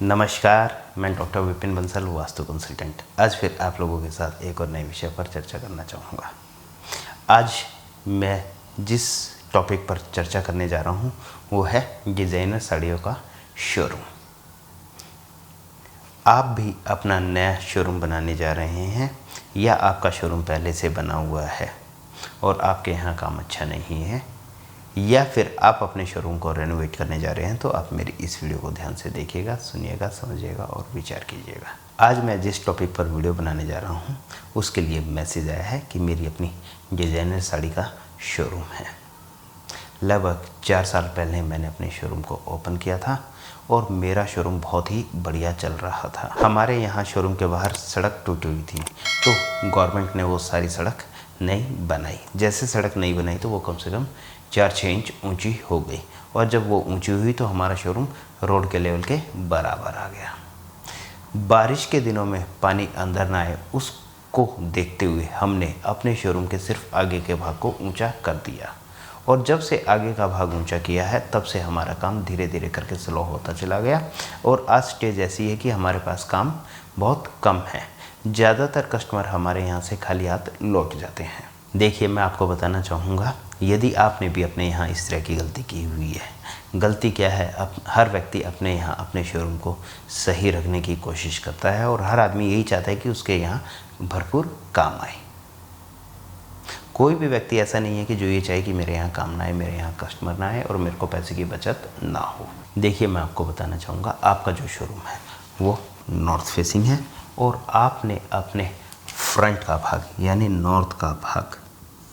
नमस्कार, मैं doctor Vipin Bansal, vastu consultant. आज फिर आप लोगों के साथ एक और नए विषय पर चर्चा करना चाहूँगा। आज मैं जिस टॉपिक पर चर्चा करने जा रहा हूँ वो है डिज़ाइनर साड़ियों का शोरूम। आप भी अपना नया शोरूम बनाने जा रहे हैं या आपका शोरूम पहले से बना हुआ है और आपके यहाँ काम अच्छा नहीं है, या फिर आप अपने शोरूम को रेनोवेट करने जा रहे हैं, तो आप मेरी इस वीडियो को ध्यान से देखिएगा, सुनिएगा, समझिएगा और विचार कीजिएगा। आज मैं जिस टॉपिक पर वीडियो बनाने जा रहा हूँ उसके लिए मैसेज आया है कि मेरी अपनी डिज़ाइनर साड़ी का शोरूम है। लगभग 4 साल पहले मैंने अपने शोरूम को ओपन किया था और मेरा शोरूम बहुत ही बढ़िया चल रहा था। हमारे यहाँ शोरूम के बाहर सड़क टूटी हुई थी, तो गवर्नमेंट ने वो सारी सड़क नई बनाई। जैसे सड़क नई बनाई तो वो कम से कम 4-6 इंच ऊंची हो गई, और जब वो ऊंची हुई तो हमारा शोरूम रोड के लेवल के बराबर आ गया। बारिश के दिनों में पानी अंदर ना आए उसको देखते हुए हमने अपने शोरूम के सिर्फ आगे के भाग को ऊंचा कर दिया, और जब से आगे का भाग ऊंचा किया है तब से हमारा काम धीरे धीरे करके स्लो होता चला गया, और आज स्टेज ऐसी है कि हमारे पास काम बहुत कम है। ज़्यादातर कस्टमर हमारे यहाँ से खाली हाथ लौट जाते हैं। देखिए, मैं आपको बताना चाहूँगा, यदि आपने भी अपने यहाँ इस तरह की गलती की हुई है। गलती क्या है? अब हर व्यक्ति अपने यहाँ अपने शोरूम को सही रखने की कोशिश करता है, और हर आदमी यही चाहता है कि उसके यहाँ भरपूर काम आए। कोई भी व्यक्ति ऐसा नहीं है कि जो ये चाहे कि मेरे यहाँ काम ना आए, मेरे यहाँ कस्टमर ना आए और मेरे को पैसे की बचत ना हो। देखिए, मैं आपको बताना चाहूँगा, आपका जो शोरूम है वो नॉर्थ फेसिंग है, और आपने अपने फ्रंट का भाग यानी नॉर्थ का भाग,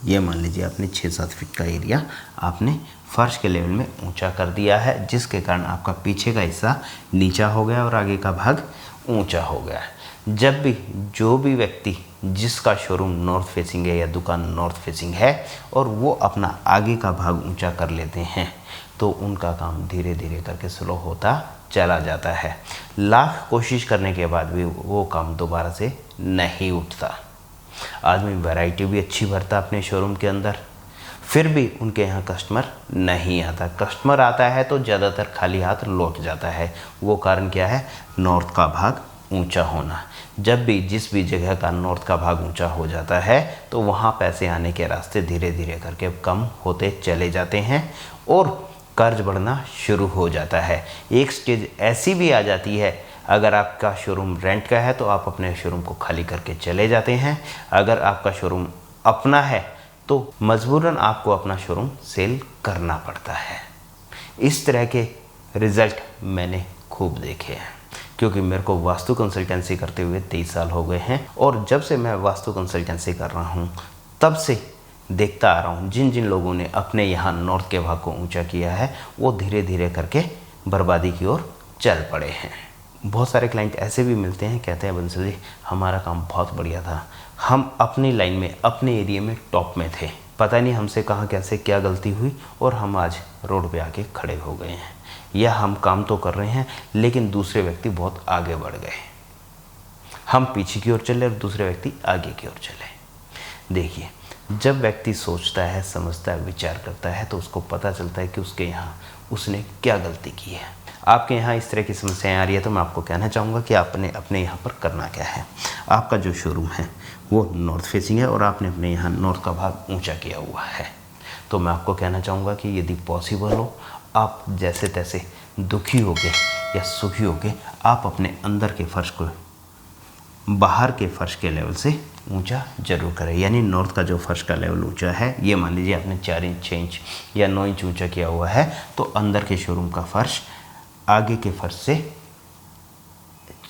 ये मान लीजिए आपने 6-7 फीट का एरिया आपने फर्श के लेवल में ऊंचा कर दिया है, जिसके कारण आपका पीछे का हिस्सा नीचा हो गया और आगे का भाग ऊंचा हो गया है। जब भी जो भी व्यक्ति जिसका शोरूम नॉर्थ फेसिंग है या दुकान नॉर्थ फेसिंग है और वो अपना आगे का भाग ऊंचा कर लेते हैं, तो उनका काम धीरे धीरे करके स्लो होता चला जाता है। लाख कोशिश करने के बाद भी वो काम दोबारा से नहीं उठता। आदमी वैरायटी भी अच्छी भरता अपने शोरूम के अंदर, फिर भी उनके यहाँ कस्टमर नहीं आता। कस्टमर आता है तो ज़्यादातर खाली हाथ लौट जाता है। वो कारण क्या है? नॉर्थ का भाग ऊंचा होना। जब भी जिस भी जगह का नॉर्थ का भाग ऊंचा हो जाता है तो वहाँ पैसे आने के रास्ते धीरे धीरे करके कम होते चले जाते हैं और कर्ज बढ़ना शुरू हो जाता है। एक स्टेज ऐसी भी आ जाती है, अगर आपका शोरूम रेंट का है तो आप अपने शोरूम को खाली करके चले जाते हैं। अगर आपका शोरूम अपना है तो मजबूरन आपको अपना शोरूम सेल करना पड़ता है। इस तरह के रिज़ल्ट मैंने खूब देखे हैं, क्योंकि मेरे को वास्तु कंसल्टेंसी करते हुए 23 साल हो गए हैं, और जब से मैं वास्तु कंसल्टेंसी कर रहा हूँ तब से देखता आ रहा हूँ जिन जिन लोगों ने अपने यहाँ नॉर्थ के भाग को ऊंचा किया है वो धीरे धीरे करके बर्बादी की ओर चल पड़े हैं। बहुत सारे क्लाइंट ऐसे भी मिलते हैं, कहते हैं बंसल जी हमारा काम बहुत बढ़िया था, हम अपनी लाइन में अपने एरिया में टॉप में थे, पता नहीं हमसे कहाँ कैसे क्या गलती हुई और हम आज रोड पे आके खड़े हो गए हैं, या हम काम तो कर रहे हैं लेकिन दूसरे व्यक्ति बहुत आगे बढ़ गए, हम पीछे की ओर चले और दूसरे व्यक्ति आगे की ओर चले। देखिए, जब व्यक्ति सोचता है, समझता है, विचार करता है तो उसको पता चलता है कि उसके यहाँ उसने क्या गलती की है। आपके यहाँ इस तरह की समस्याएं आ रही है तो मैं आपको कहना चाहूँगा कि आपने अपने यहाँ पर करना क्या है। आपका जो शोरूम है वो नॉर्थ फेसिंग है और आपने अपने यहाँ नॉर्थ का भाग ऊंचा किया हुआ है, तो मैं आपको कहना चाहूँगा कि यदि पॉसिबल हो, आप जैसे तैसे दुखी होके या सुखी होके आप अपने अंदर के फर्श को बाहर के फर्श के लेवल से ऊंचा जरूर करें। यानी नॉर्थ का जो फर्श का लेवल ऊंचा है, ये मान लीजिए आपने 4 इंच 6 इंच या 9 इंच ऊंचा किया हुआ है, तो अंदर के शोरूम का फर्श आगे के फर्श से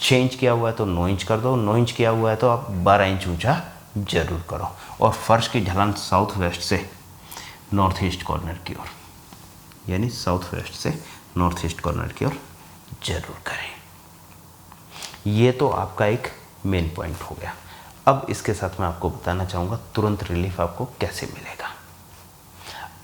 6 इंच किया हुआ है तो 9 इंच कर दो, 9 इंच किया हुआ है तो आप 12 इंच ऊंचा जरूर करो, और फर्श की ढलान साउथ वेस्ट से नॉर्थ ईस्ट कॉर्नर की ओर, यानी साउथ वेस्ट से नॉर्थ ईस्ट कॉर्नर की ओर जरूर करें। ये तो आपका एक मेन पॉइंट हो गया। अब इसके साथ मैं आपको बताना चाहूँगा तुरंत रिलीफ आपको कैसे मिलेगा।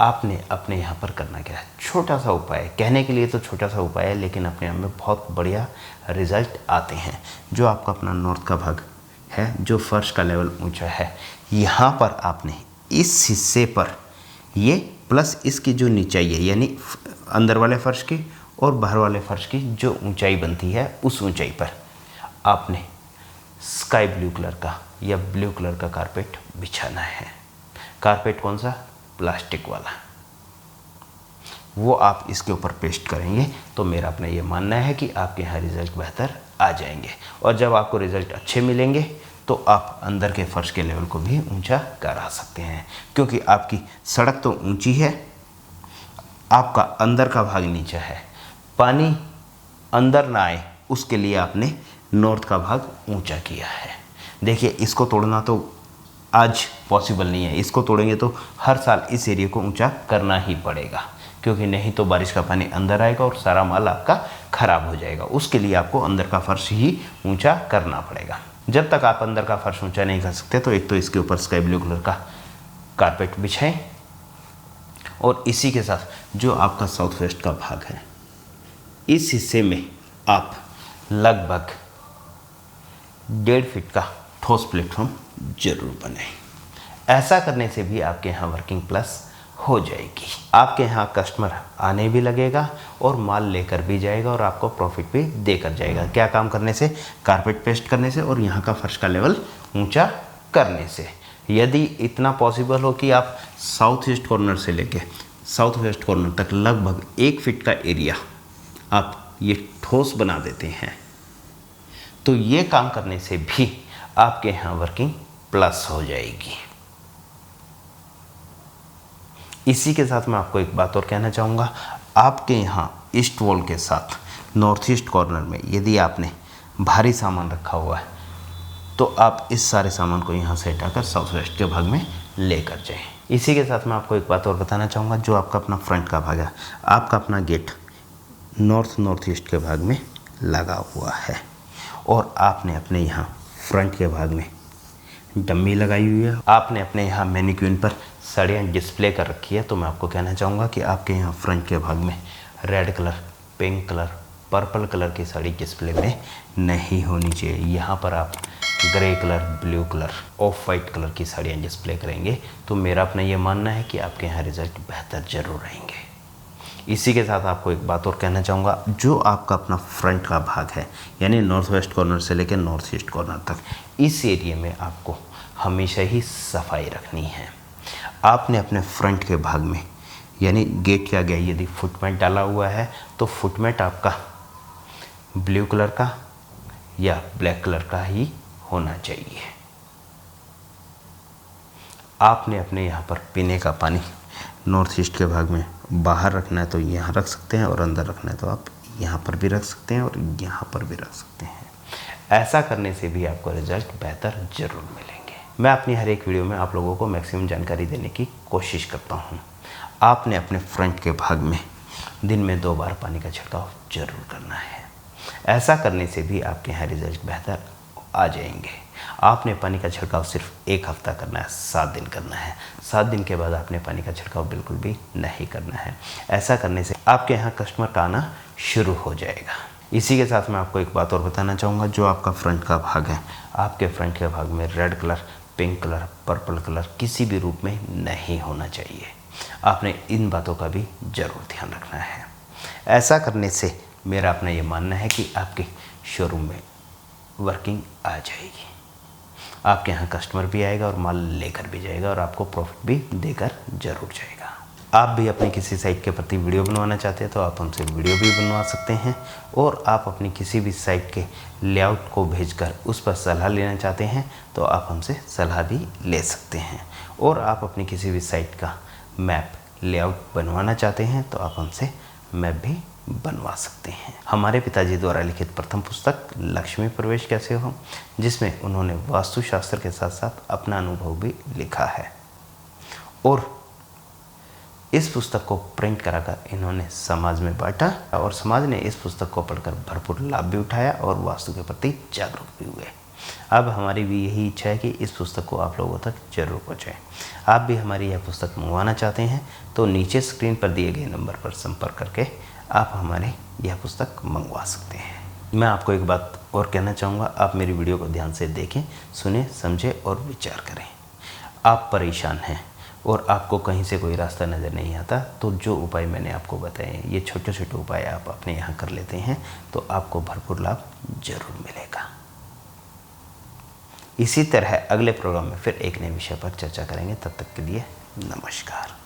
आपने अपने यहाँ पर करना क्या है? छोटा सा उपाय है, कहने के लिए तो छोटा सा उपाय है, लेकिन अपने आप में बहुत बढ़िया रिजल्ट आते हैं। जो आपका अपना नॉर्थ का भाग है, जो फर्श का लेवल ऊंचा है, यहाँ पर आपने इस हिस्से पर ये प्लस इसकी जो नीचाई है, यानी अंदर वाले फर्श की और बाहर वाले फर्श की जो ऊंचाई बनती है उस ऊंचाई पर आपने स्काई ब्लू कलर का या ब्लू कलर का कारपेट बिछाना है। कारपेट कौन सा? प्लास्टिक वाला। वो आप इसके ऊपर पेस्ट करेंगे तो मेरा अपना ये मानना है कि आपके यहाँ रिज़ल्ट बेहतर आ जाएंगे। और जब आपको रिज़ल्ट अच्छे मिलेंगे तो आप अंदर के फर्श के लेवल को भी ऊंचा करा सकते हैं, क्योंकि आपकी सड़क तो ऊंची है, आपका अंदर का भाग नीचा है। पानी अंदर ना आए उसके लिए आपने नॉर्थ का भाग ऊंचा किया है। देखिए, इसको तोड़ना तो आज पॉसिबल नहीं है। इसको तोड़ेंगे तो हर साल इस एरिया को ऊंचा करना ही पड़ेगा, क्योंकि नहीं तो बारिश का पानी अंदर आएगा और सारा माल आपका ख़राब हो जाएगा। उसके लिए आपको अंदर का फर्श ही ऊंचा करना पड़ेगा। जब तक आप अंदर का फर्श ऊंचा नहीं कर सकते तो एक तो इसके ऊपर स्काई ब्लू कलर का कारपेट बिछाएं, और इसी के साथ जो आपका साउथ वेस्ट का भाग है इस हिस्से में आप लगभग 1.5 फीट का ठोस प्लेटफॉर्म जरूर बनाएं। ऐसा करने से भी आपके यहाँ वर्किंग प्लस हो जाएगी। आपके यहाँ कस्टमर आने भी लगेगा और माल लेकर भी जाएगा और आपको प्रॉफिट भी देकर जाएगा। क्या काम करने से? कारपेट पेस्ट करने से और यहाँ का फर्श का लेवल ऊंचा करने से। यदि इतना पॉसिबल हो कि आप साउथ ईस्ट कॉर्नर से लेके साउथ वेस्ट कॉर्नर तक लगभग 1 फीट का एरिया आप ये ठोस बना देते हैं, तो ये काम करने से भी आपके यहाँ वर्किंग प्लस हो जाएगी। इसी के साथ मैं आपको एक बात और कहना चाहूँगा। आपके यहाँ ईस्ट वॉल के साथ नॉर्थ ईस्ट कॉर्नर में यदि आपने भारी सामान रखा हुआ है तो आप इस सारे सामान को यहाँ से हटाकर साउथ वेस्ट के भाग में लेकर जाएं। इसी के साथ मैं आपको एक बात और बताना चाहूँगा। जो आपका अपना फ्रंट का भाग है, आपका अपना गेट नॉर्थ ईस्ट के भाग में लगा हुआ है और आपने अपने यहाँ फ्रंट के भाग में डम्मी लगाई हुई है। आपने अपने यहाँ मैनिक्विन पर साड़ियाँ डिस्प्ले कर रखी है। तो मैं आपको कहना चाहूँगा कि आपके यहाँ फ्रंट के भाग में red colour, pink colour, purple colour की साड़ी डिस्प्ले में नहीं होनी चाहिए। यहाँ पर आप grey colour, blue colour, of white colour की साड़ियाँ डिस्प्ले करेंगे तो मेरा अपना ये मानना है कि आपके यहाँ रिज़ल्ट बेहतर ज़रूर रहेंगे। इसी के साथ आपको एक बात और कहना चाहूँगा। जो आपका अपना फ्रंट का भाग है यानी नॉर्थ वेस्ट कॉर्नर से लेकर नॉर्थ ईस्ट कॉर्नर तक, इस एरिया में आपको हमेशा ही सफाई रखनी है। आपने अपने फ्रंट के भाग में यानी गेट के आगे यदि फुटमेट डाला हुआ है तो फुटमेट आपका ब्लू कलर का या ब्लैक कलर का ही होना चाहिए। आपने अपने यहाँ पर पीने का पानी नॉर्थ ईस्ट के भाग में बाहर रखना है तो यहाँ रख सकते हैं, और अंदर रखना है तो आप यहाँ पर भी रख सकते हैं और यहाँ पर भी रख सकते हैं। ऐसा करने से भी आपको रिजल्ट बेहतर ज़रूर मिलेंगे। मैं अपनी हर एक वीडियो में आप लोगों को मैक्सिमम जानकारी देने की कोशिश करता हूँ। आपने अपने फ्रंट के भाग में दिन में 2 बार पानी का छिड़काव जरूर करना है। ऐसा करने से भी आपके यहाँ रिजल्ट बेहतर आ जाएंगे। आपने पानी का छिड़काव सिर्फ 1 हफ्ता करना है, 7 दिन करना है। 7 दिन के बाद आपने पानी का छिड़काव बिल्कुल भी नहीं करना है। ऐसा करने से आपके यहाँ कस्टमर का आना शुरू हो जाएगा। इसी के साथ मैं आपको एक बात और बताना चाहूँगा। जो आपका फ्रंट का भाग है, आपके फ्रंट के भाग में red colour, pink colour, purple colour किसी भी रूप में नहीं होना चाहिए। आपने इन बातों का भी ज़रूर ध्यान रखना है। ऐसा करने से मेरा अपना ये मानना है कि आपके शोरूम में वर्किंग आ जाएगी। आपके यहाँ कस्टमर भी आएगा और माल लेकर भी जाएगा और आपको प्रॉफिट भी देकर ज़रूर जाएगा। आप भी अपनी किसी साइट के प्रति वीडियो बनवाना चाहते हैं तो आप हमसे वीडियो भी बनवा सकते हैं, और आप अपनी किसी भी साइट के लेआउट को भेजकर उस पर सलाह लेना चाहते हैं तो आप हमसे सलाह भी ले सकते हैं, और आप अपनी किसी भी साइट का मैप लेआउट बनवाना चाहते हैं तो आप हमसे मैप भी बनवा सकते हैं। हमारे पिताजी द्वारा लिखित प्रथम पुस्तक लक्ष्मी प्रवेश कैसे हो, जिसमें उन्होंने वास्तुशास्त्र के साथ साथ अपना अनुभव भी लिखा है, और इस पुस्तक को प्रिंट कराकर इन्होंने समाज में बांटा और समाज ने इस पुस्तक को पढ़कर भरपूर लाभ भी उठाया और वास्तु के प्रति जागरूक भी हुए। अब हमारी भी यही इच्छा है कि इस पुस्तक को आप लोगों तक जरूर पहुँचाएं। आप भी हमारी यह पुस्तक मंगवाना चाहते हैं तो नीचे स्क्रीन पर दिए गए नंबर पर संपर्क करके आप हमारे यह पुस्तक मंगवा सकते हैं। मैं आपको एक बात और कहना चाहूँगा। आप मेरी वीडियो को ध्यान से देखें, सुने, समझें और विचार करें। आप परेशान हैं, और आपको कहीं से कोई रास्ता नज़र नहीं आता, तो जो उपाय मैंने आपको बताए, ये छोटे छोटे उपाय आप अपने यहाँ कर लेते हैं तो आपको भरपूर लाभ जरूर मिलेगा। इसी तरह अगले प्रोग्राम में फिर एक नए विषय पर चर्चा करेंगे। तब तक के लिए नमस्कार।